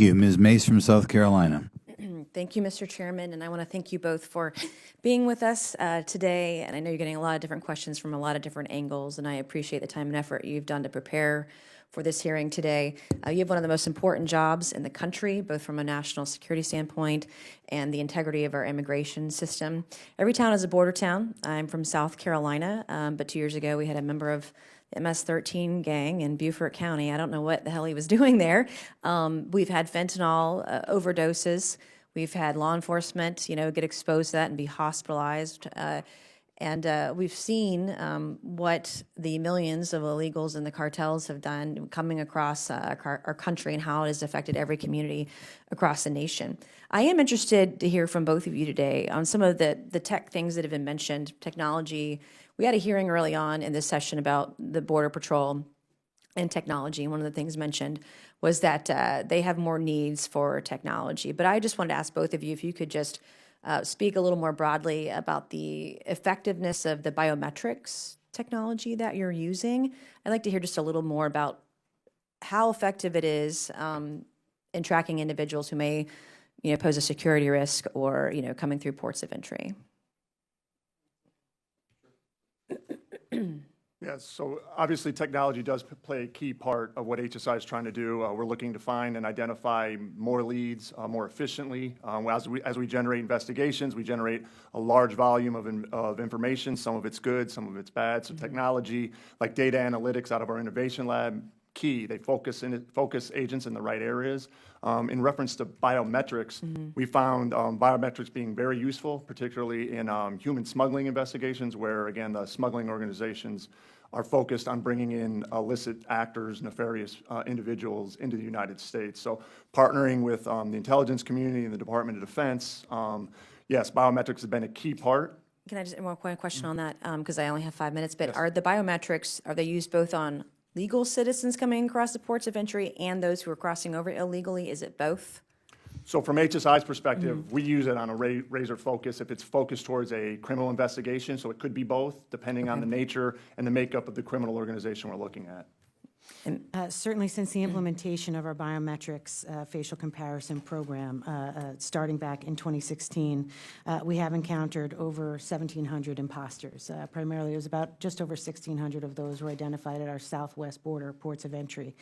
you. Ms. Mace from South Carolina. Thank you, Mr. Chairman, and I want to thank you both for being with us today. And I know you're getting a lot of different questions from a lot of different angles, and I appreciate the time and effort you've done to prepare for this hearing today. You have one of the most important jobs in the country, both from a national security standpoint and the integrity of our immigration system. Every town is a border town. I'm from South Carolina, but 2 years ago we had a member of the MS-13 gang in Beaufort County. I don't know what the hell he was doing there. We've had fentanyl overdoses. We've had law enforcement, get exposed to that and be hospitalized. And we've seen what the millions of illegals and the cartels have done coming across our country and how it has affected every community across the nation. I am interested to hear from both of you today on some of the tech things that have been mentioned, technology. We had a hearing early on in this session about the Border Patrol and technology. And one of the things mentioned was that they have more needs for technology. But I just wanted to ask both of you if you could just speak a little more broadly about the effectiveness of the biometrics technology that you're using. I'd like to hear just a little more about how effective it is in tracking individuals who may pose a security risk or coming through ports of entry. Yes, so obviously technology does play a key part of what HSI is trying to do. We're looking to find and identify more leads more efficiently. As we generate investigations, we generate a large volume of information. Some of it's good, some of it's bad. So technology, like data analytics out of our innovation lab, key. They focus agents in the right areas. In reference to biometrics, we found biometrics being very useful, particularly in human smuggling investigations, where, again, the smuggling organizations are focused on bringing in illicit actors, nefarious individuals into the United States. So partnering with the intelligence community and the Department of Defense, yes, biometrics has been a key part. Can I just one question on that? Because I only have 5 minutes, but are the biometrics, are they used both on legal citizens coming across the ports of entry and those who are crossing over illegally? Is it both? So from HSI's perspective, we use it on a razor focus if it's focused towards a criminal investigation. So it could be both, depending on the nature and the makeup of the criminal organization we're looking at. Certainly since the implementation of our biometrics facial comparison program, starting back in 2016, we have encountered over 1,700 imposters. Primarily, it was about just over 1,600 of those were identified at our southwest border ports of entry.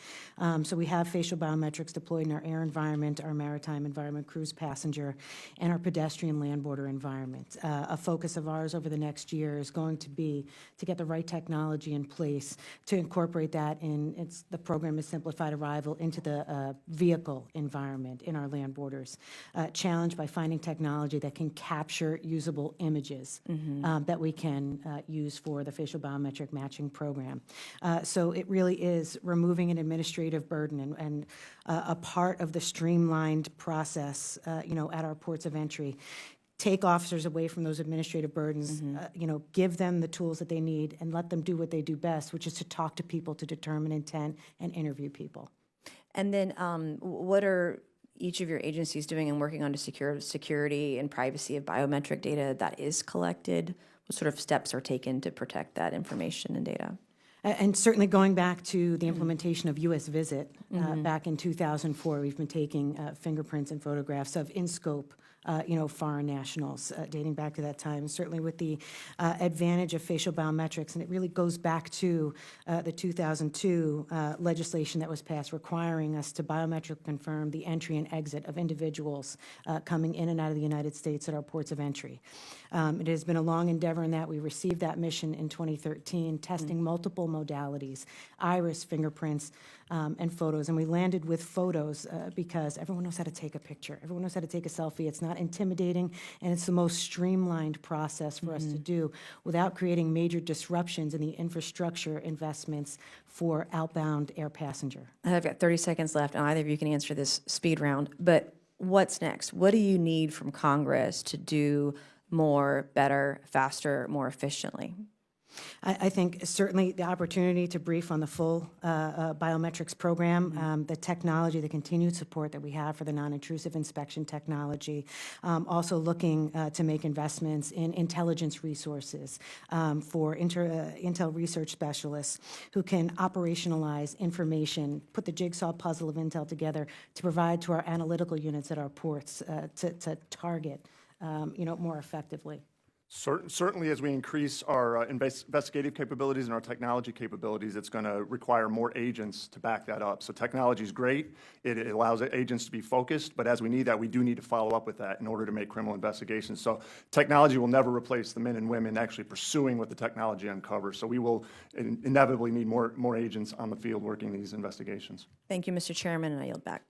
So we have facial biometrics deployed in our air environment, our maritime environment, cruise passenger, and our pedestrian land border environment. A focus of ours over the next year is going to be to get the right technology in place to incorporate that in the program is Simplified Arrival into the vehicle environment in our land borders, challenged by finding technology that can capture usable images that we can use for the facial biometric matching program. So it really is removing an administrative burden and a part of the streamlined process, at our ports of entry. Take officers away from those administrative burdens, give them the tools that they need and let them do what they do best, which is to talk to people, to determine intent and interview people. And then what are each of your agencies doing and working on to secure security and privacy of biometric data that is collected? What sort of steps are taken to protect that information and data? And certainly going back to the implementation of U.S. Visit back in 2004, we've been taking fingerprints and photographs of in-scope foreign nationals dating back to that time, certainly with the advantage of facial biometrics. And it really goes back to the 2002 legislation that was passed requiring us to biometric confirm the entry and exit of individuals coming in and out of the United States at our ports of entry. It has been a long endeavor in that we received that mission in 2013, testing multiple modalities, iris, fingerprints, and photos. And we landed with photos because everyone knows how to take a picture. Everyone knows how to take a selfie. It's not intimidating, and it's the most streamlined process for us to do without creating major disruptions in the infrastructure investments for outbound air passenger. I've got 30 seconds left, and either of you can answer this speed round, but what's next? What do you need from Congress to do more, better, faster, more efficiently? I think certainly the opportunity to brief on the full biometrics program, the technology, the continued support that we have for the non-intrusive inspection technology, also looking to make investments in intelligence resources for intel research specialists who can operationalize information, put the jigsaw puzzle of intel together to provide to our analytical units at our ports to target, more effectively. Certainly, as we increase our investigative capabilities and our technology capabilities, it's going to require more agents to back that up. So technology is great. It allows agents to be focused, but as we need that, we do need to follow up with that in order to make criminal investigations. So technology will never replace the men and women actually pursuing what the technology uncovers. So we will inevitably need more agents on the field working these investigations. Thank you, Mr. Chairman, and I yield back.